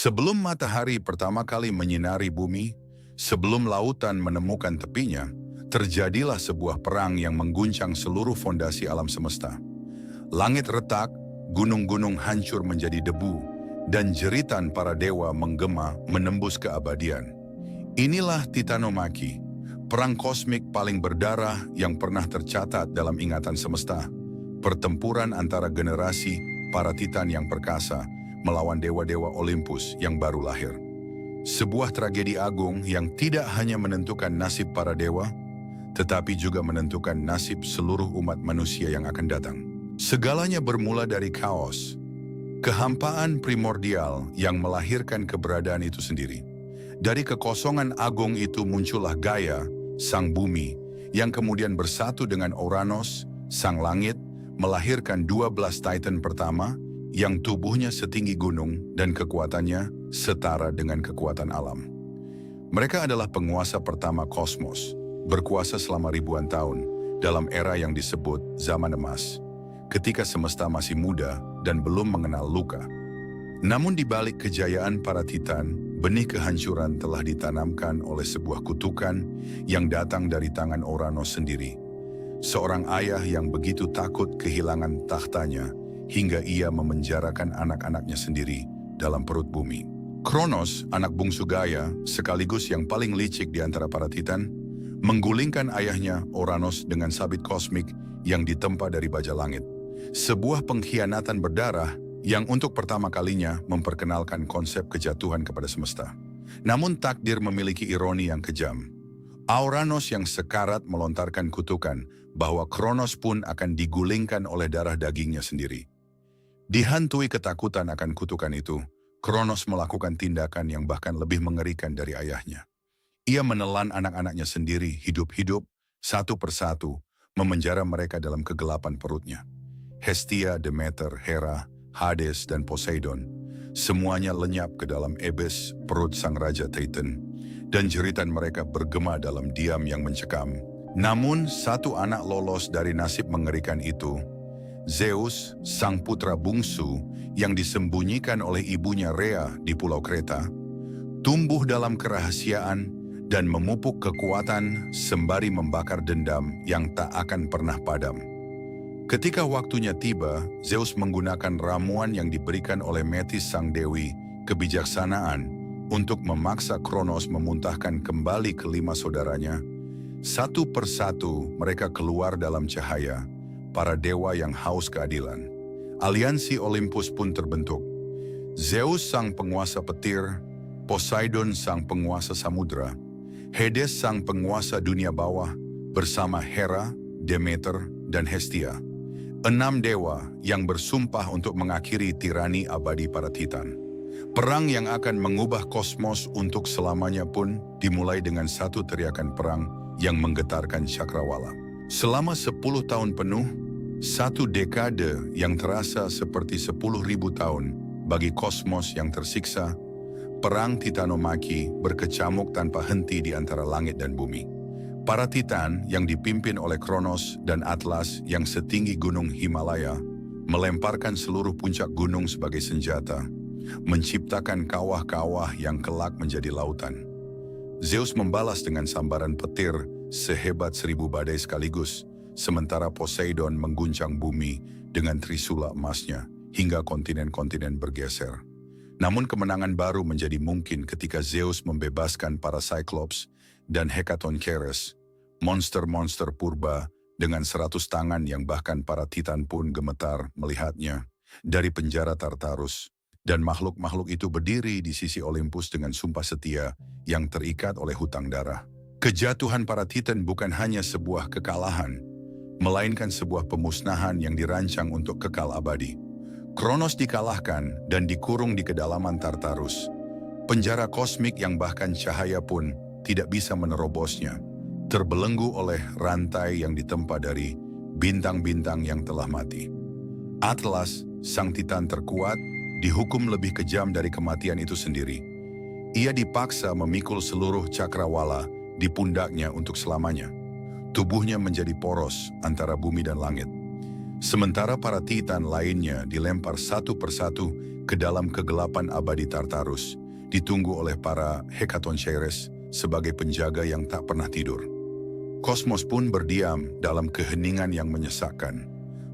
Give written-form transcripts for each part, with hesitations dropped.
Sebelum matahari pertama kali menyinari bumi, sebelum lautan menemukan tepinya, terjadilah sebuah perang yang mengguncang seluruh fondasi alam semesta. Langit retak, gunung-gunung hancur menjadi debu, dan jeritan para dewa menggema menembus keabadian. Inilah Titanomachy, perang kosmik paling berdarah yang pernah tercatat dalam ingatan semesta. Pertempuran antara generasi para titan yang perkasa melawan dewa-dewa Olympus yang baru lahir. Sebuah tragedi agung yang tidak hanya menentukan nasib para dewa, tetapi juga menentukan nasib seluruh umat manusia yang akan datang. Segalanya bermula dari kaos, kehampaan primordial yang melahirkan keberadaan itu sendiri. Dari kekosongan agung itu muncullah Gaia, sang bumi, yang kemudian bersatu dengan Uranus, sang langit, melahirkan 12 Titan pertama, yang tubuhnya setinggi gunung dan kekuatannya setara dengan kekuatan alam. Mereka adalah penguasa pertama kosmos, berkuasa selama ribuan tahun dalam era yang disebut zaman emas, ketika semesta masih muda dan belum mengenal luka. Namun di balik kejayaan para titan, benih kehancuran telah ditanamkan oleh sebuah kutukan yang datang dari tangan Uranus sendiri. Seorang ayah yang begitu takut kehilangan tahtanya, hingga ia memenjarakan anak-anaknya sendiri dalam perut bumi. Kronos, anak bungsu Gaia, sekaligus yang paling licik di antara para titan, menggulingkan ayahnya Uranus dengan sabit kosmik yang ditempa dari baja langit. Sebuah pengkhianatan berdarah yang untuk pertama kalinya memperkenalkan konsep kejatuhan kepada semesta. Namun takdir memiliki ironi yang kejam. Uranus yang sekarat melontarkan kutukan bahwa Kronos pun akan digulingkan oleh darah dagingnya sendiri. Dihantui ketakutan akan kutukan itu, Kronos melakukan tindakan yang bahkan lebih mengerikan dari ayahnya. Ia menelan anak-anaknya sendiri hidup-hidup, satu persatu, memenjara mereka dalam kegelapan perutnya. Hestia, Demeter, Hera, Hades, dan Poseidon, semuanya lenyap ke dalam Ebes, perut sang Raja Titan, dan jeritan mereka bergema dalam diam yang mencekam. Namun, satu anak lolos dari nasib mengerikan itu, Zeus, sang putra bungsu yang disembunyikan oleh ibunya Rhea di Pulau Kreta, tumbuh dalam kerahasiaan dan memupuk kekuatan sembari membakar dendam yang tak akan pernah padam. Ketika waktunya tiba, Zeus menggunakan ramuan yang diberikan oleh Metis sang dewi, kebijaksanaan, untuk memaksa Kronos memuntahkan kembali kelima saudaranya. Satu persatu mereka keluar dalam cahaya, para dewa yang haus keadilan. Aliansi Olympus pun terbentuk. Zeus sang penguasa petir, Poseidon sang penguasa samudra, Hades sang penguasa dunia bawah, bersama Hera, Demeter, dan Hestia. 6 dewa yang bersumpah untuk mengakhiri tirani abadi para titan. Perang yang akan mengubah kosmos untuk selamanya pun dimulai dengan satu teriakan perang yang menggetarkan cakrawala. Selama 10 tahun penuh, satu dekade yang terasa seperti 10.000 tahun bagi kosmos yang tersiksa, perang Titanomachy berkecamuk tanpa henti di antara langit dan bumi. Para titan yang dipimpin oleh Kronos dan Atlas yang setinggi gunung Himalaya melemparkan seluruh puncak gunung sebagai senjata, menciptakan kawah-kawah yang kelak menjadi lautan. Zeus membalas dengan sambaran petir sehebat 1000 badai sekaligus, sementara Poseidon mengguncang bumi dengan trisula emasnya hingga kontinen-kontinen bergeser. Namun kemenangan baru menjadi mungkin ketika Zeus membebaskan para Cyclops dan Hecatoncheires, monster-monster purba dengan 100 tangan yang bahkan para titan pun gemetar melihatnya dari penjara Tartarus. Dan makhluk-makhluk itu berdiri di sisi Olympus dengan sumpah setia yang terikat oleh hutang darah. Kejatuhan para titan bukan hanya sebuah kekalahan, melainkan sebuah pemusnahan yang dirancang untuk kekal abadi. Kronos dikalahkan dan dikurung di kedalaman Tartarus, penjara kosmik yang bahkan cahaya pun tidak bisa menerobosnya, terbelenggu oleh rantai yang ditempa dari bintang-bintang yang telah mati. Atlas, sang titan terkuat, dihukum lebih kejam dari kematian itu sendiri. Ia dipaksa memikul seluruh cakrawala di pundaknya untuk selamanya. Tubuhnya menjadi poros antara bumi dan langit. Sementara para titan lainnya dilempar satu persatu ke dalam kegelapan abadi Tartarus, ditunggu oleh para Hekatonchires sebagai penjaga yang tak pernah tidur. Kosmos pun berdiam dalam keheningan yang menyesakkan.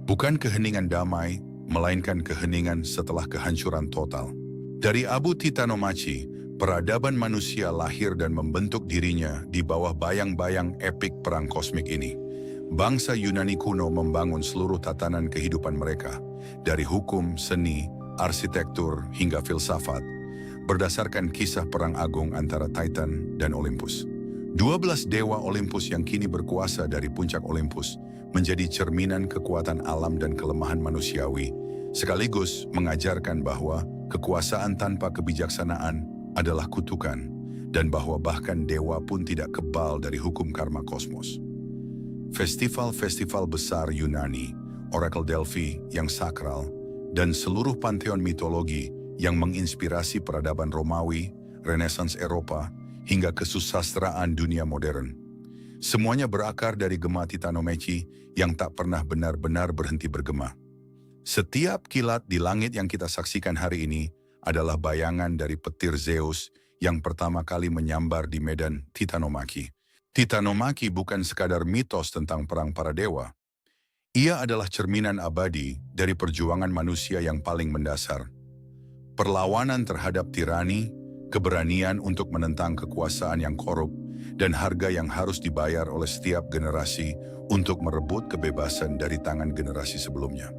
Bukan keheningan damai, melainkan keheningan setelah kehancuran total. Dari Abu Titanomachi, peradaban manusia lahir dan membentuk dirinya di bawah bayang-bayang epik perang kosmik ini. Bangsa Yunani kuno membangun seluruh tatanan kehidupan mereka, dari hukum, seni, arsitektur, hingga filsafat, berdasarkan kisah perang agung antara Titan dan Olympus. 12 dewa Olympus yang kini berkuasa dari puncak Olympus menjadi cerminan kekuatan alam dan kelemahan manusiawi, sekaligus mengajarkan bahwa kekuasaan tanpa kebijaksanaan adalah kutukan, dan bahwa bahkan dewa pun tidak kebal dari hukum karma kosmos. Festival-festival besar Yunani, Oracle Delphi yang sakral, dan seluruh pantheon mitologi yang menginspirasi peradaban Romawi, Renaissance Eropa, hingga kesusastraan dunia modern. Semuanya berakar dari gema Titanomachi yang tak pernah benar-benar berhenti bergema. Setiap kilat di langit yang kita saksikan hari ini adalah bayangan dari petir Zeus yang pertama kali menyambar di medan Titanomachi. Titanomachi bukan sekadar mitos tentang perang para dewa. Ia adalah cerminan abadi dari perjuangan manusia yang paling mendasar. Perlawanan terhadap tirani, keberanian untuk menentang kekuasaan yang korup, dan harga yang harus dibayar oleh setiap generasi untuk merebut kebebasan dari tangan generasi sebelumnya.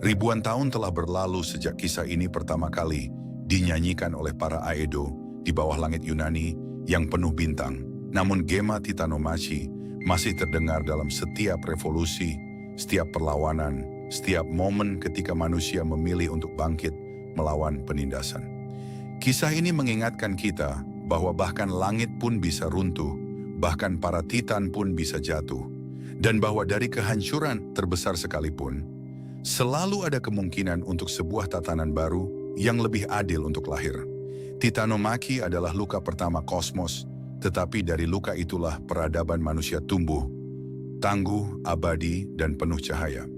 Ribuan tahun telah berlalu sejak kisah ini pertama kali dinyanyikan oleh para Aedo di bawah langit Yunani yang penuh bintang. Namun gema Titanomachi masih terdengar dalam setiap revolusi, setiap perlawanan, setiap momen ketika manusia memilih untuk bangkit melawan penindasan. Kisah ini mengingatkan kita bahwa bahkan langit pun bisa runtuh, bahkan para titan pun bisa jatuh, dan bahwa dari kehancuran terbesar sekalipun, selalu ada kemungkinan untuk sebuah tatanan baru yang lebih adil untuk lahir. Titanomachi adalah luka pertama kosmos, tetapi dari luka itulah peradaban manusia tumbuh, tangguh, abadi, dan penuh cahaya.